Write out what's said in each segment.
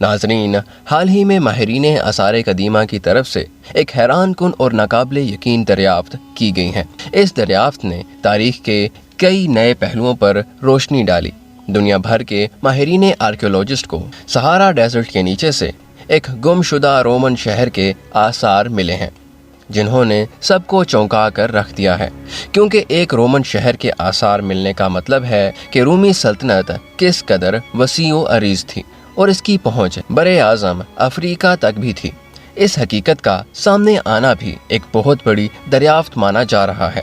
ناظرین، حال ہی میں ماہرین آثار قدیمہ کی طرف سے ایک حیران کن اور ناقابل یقین دریافت کی گئی ہے۔ اس دریافت نے تاریخ کے کئی نئے پہلوؤں پر روشنی ڈالی۔ دنیا بھر کے ماہرین آرکیولوجسٹ کو سہارا ڈیزرٹ کے نیچے سے ایک گم شدہ رومن شہر کے آثار ملے ہیں، جنہوں نے سب کو چونکا کر رکھ دیا ہے، کیونکہ ایک رومن شہر کے آثار ملنے کا مطلب ہے کہ رومی سلطنت کس قدر وسیع و عریض تھی اور اس کی پہنچ بر اعظم افریقہ تک بھی تھی۔ اس حقیقت کا سامنے آنا بھی ایک بہت بڑی دریافت مانا جا رہا ہے۔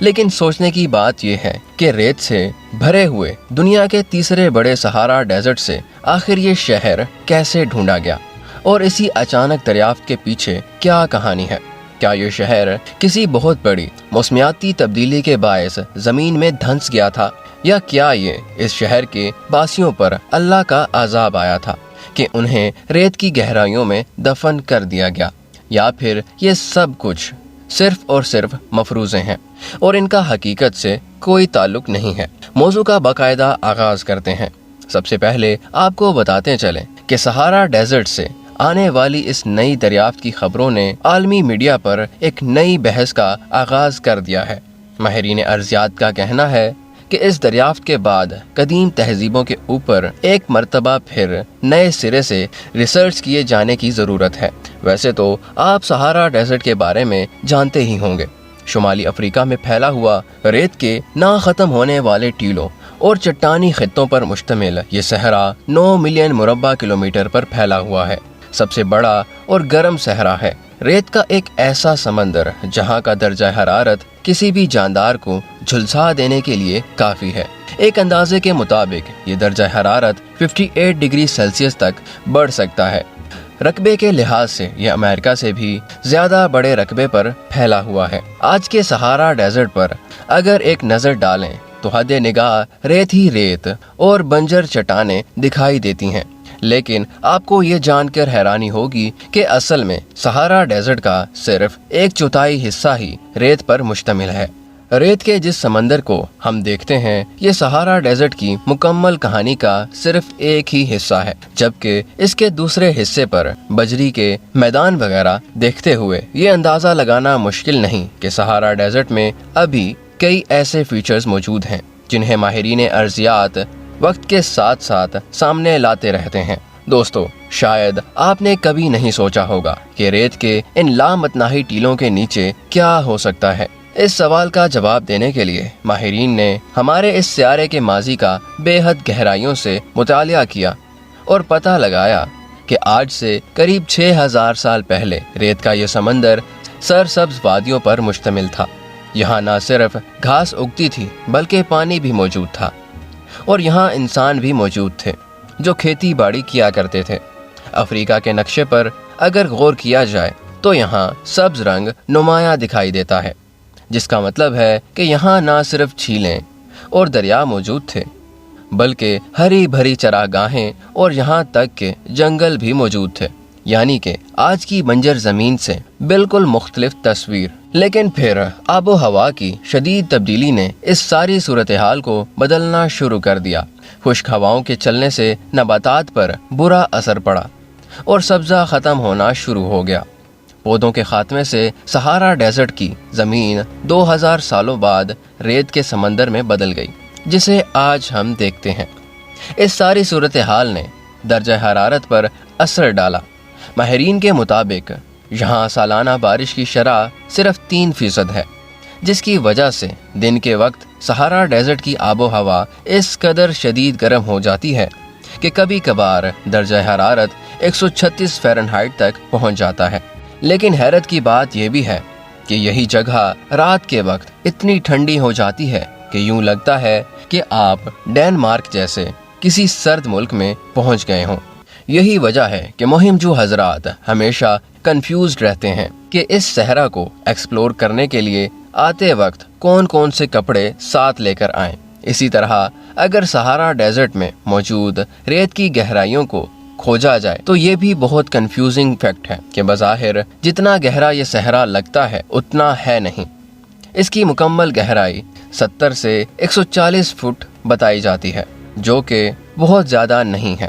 لیکن سوچنے کی بات یہ ہے کہ ریت سے بھرے ہوئے دنیا کے تیسرے بڑے سہارا ڈیزرٹ سے آخر یہ شہر کیسے ڈھونڈا گیا، اور اسی اچانک دریافت کے پیچھے کیا کہانی ہے؟ کیا یہ شہر کسی بہت بڑی موسمیاتی تبدیلی کے باعث زمین میں دھنس گیا تھا، یا کیا یہ اس شہر کے باسیوں پر اللہ کا عذاب آیا تھا کہ انہیں ریت کی گہرائیوں میں دفن کر دیا گیا، یا پھر یہ سب کچھ صرف اور صرف مفروضے ہیں اور ان کا حقیقت سے کوئی تعلق نہیں ہے؟ موضوع کا باقاعدہ آغاز کرتے ہیں۔ سب سے پہلے آپ کو بتاتے چلیں کہ سہارا ڈیزرٹ سے آنے والی اس نئی دریافت کی خبروں نے عالمی میڈیا پر ایک نئی بحث کا آغاز کر دیا ہے۔ ماہرین ارضیات کا کہنا ہے کہ اس دریافت کے بعد قدیم تہذیبوں کے اوپر ایک مرتبہ پھر نئے سرے سے ریسرچ کیے جانے کی ضرورت ہے۔ ویسے تو آپ سہارا ڈیزرٹ کے بارے میں جانتے ہی ہوں گے۔ شمالی افریقہ میں پھیلا ہوا ریت کے نہ ختم ہونے والے ٹیلوں اور چٹانی خطوں پر مشتمل یہ صحرا 9 ملین مربع کلومیٹر پر پھیلا ہوا ہے۔ سب سے بڑا اور گرم صحرا ہے۔ ریت کا ایک ایسا سمندر جہاں کا درجہ حرارت کسی بھی جاندار کو جھلسا دینے کے لیے کافی ہے۔ ایک اندازے کے مطابق یہ درجہ حرارت 58 ڈگری سیلسیس تک بڑھ سکتا ہے۔ رقبے کے لحاظ سے یہ امریکہ سے بھی زیادہ بڑے رقبے پر پھیلا ہوا ہے۔ آج کے سہارا ڈیزرٹ پر اگر ایک نظر ڈالیں تو حد نگاہ ریت ہی ریت اور بنجر چٹانیں دکھائی دیتی ہیں، لیکن آپ کو یہ جان کر حیرانی ہوگی کہ اصل میں سہارا ڈیزرٹ کا صرف 1/4 حصہ ہی ریت پر مشتمل ہے۔ ریت کے جس سمندر کو ہم دیکھتے ہیں، یہ سہارا ڈیزرٹ کی مکمل کہانی کا صرف ایک ہی حصہ ہے، جبکہ اس کے دوسرے حصے پر بجری کے میدان وغیرہ دیکھتے ہوئے یہ اندازہ لگانا مشکل نہیں کہ سہارا ڈیزرٹ میں ابھی کئی ایسے فیچرز موجود ہیں جنہیں ماہرین ارضیات وقت کے ساتھ ساتھ سامنے لاتے رہتے ہیں۔ دوستو، شاید آپ نے کبھی نہیں سوچا ہوگا کہ ریت کے ان لامتناہی ٹیلوں کے نیچے کیا ہو سکتا ہے۔ اس سوال کا جواب دینے کے لیے ماہرین نے ہمارے اس سیارے کے ماضی کا بے حد گہرائیوں سے مطالعہ کیا اور پتہ لگایا کہ آج سے قریب 6000 سال پہلے ریت کا یہ سمندر سرسبز وادیوں پر مشتمل تھا۔ یہاں نہ صرف گھاس اگتی تھی بلکہ پانی بھی موجود تھا، اور یہاں انسان بھی موجود تھے جو کھیتی باڑی کیا کرتے تھے۔ افریقہ کے نقشے پر اگر غور کیا جائے تو یہاں سبز رنگ نمایاں دکھائی دیتا ہے، جس کا مطلب ہے کہ یہاں نہ صرف جھیلیں اور دریا موجود تھے بلکہ ہری بھری چراگاہیں اور یہاں تک کہ جنگل بھی موجود تھے، یعنی کہ آج کی بنجر زمین سے بالکل مختلف تصویر۔ لیکن پھر آب و ہوا کی شدید تبدیلی نے اس ساری صورتحال کو بدلنا شروع کر دیا۔ خشک ہواؤں کے چلنے سے نباتات پر برا اثر پڑا اور سبزہ ختم ہونا شروع ہو گیا۔ پودوں کے خاتمے سے سہارا ڈیزرٹ کی زمین 2000 سالوں بعد ریت کے سمندر میں بدل گئی، جسے آج ہم دیکھتے ہیں۔ اس ساری صورتحال نے درجہ حرارت پر اثر ڈالا۔ ماہرین کے مطابق یہاں سالانہ بارش کی شرح صرف 3% ہے، جس کی وجہ سے دن کے وقت سہارا ڈیزرٹ کی آب و ہوا اس قدر شدید گرم ہو جاتی ہے کہ کبھی کبھار درجہ حرارت 136 فahrenheit تک پہنچ جاتا ہے۔ لیکن حیرت کی بات یہ بھی ہے کہ یہی جگہ رات کے وقت اتنی ٹھنڈی ہو جاتی ہے کہ یوں لگتا ہے کہ آپ ڈنمارک جیسے کسی سرد ملک میں پہنچ گئے ہوں۔ یہی وجہ ہے کہ مہم جو حضرات ہمیشہ کنفیوزڈ رہتے ہیں کہ اس صحرا کو ایکسپلور کرنے کے لیے آتے وقت کون کون سے کپڑے ساتھ لے کر آئیں۔ اسی طرح اگر سہارا ڈیزرٹ میں موجود ریت کی گہرائیوں کو کھوجا جائے تو یہ بھی بہت کنفیوزنگ فیکٹ ہے کہ بظاہر جتنا گہرا یہ صحرا لگتا ہے اتنا ہے نہیں۔ اس کی مکمل گہرائی 70 سے 140 فٹ بتائی جاتی ہے، جو کہ بہت زیادہ نہیں ہے۔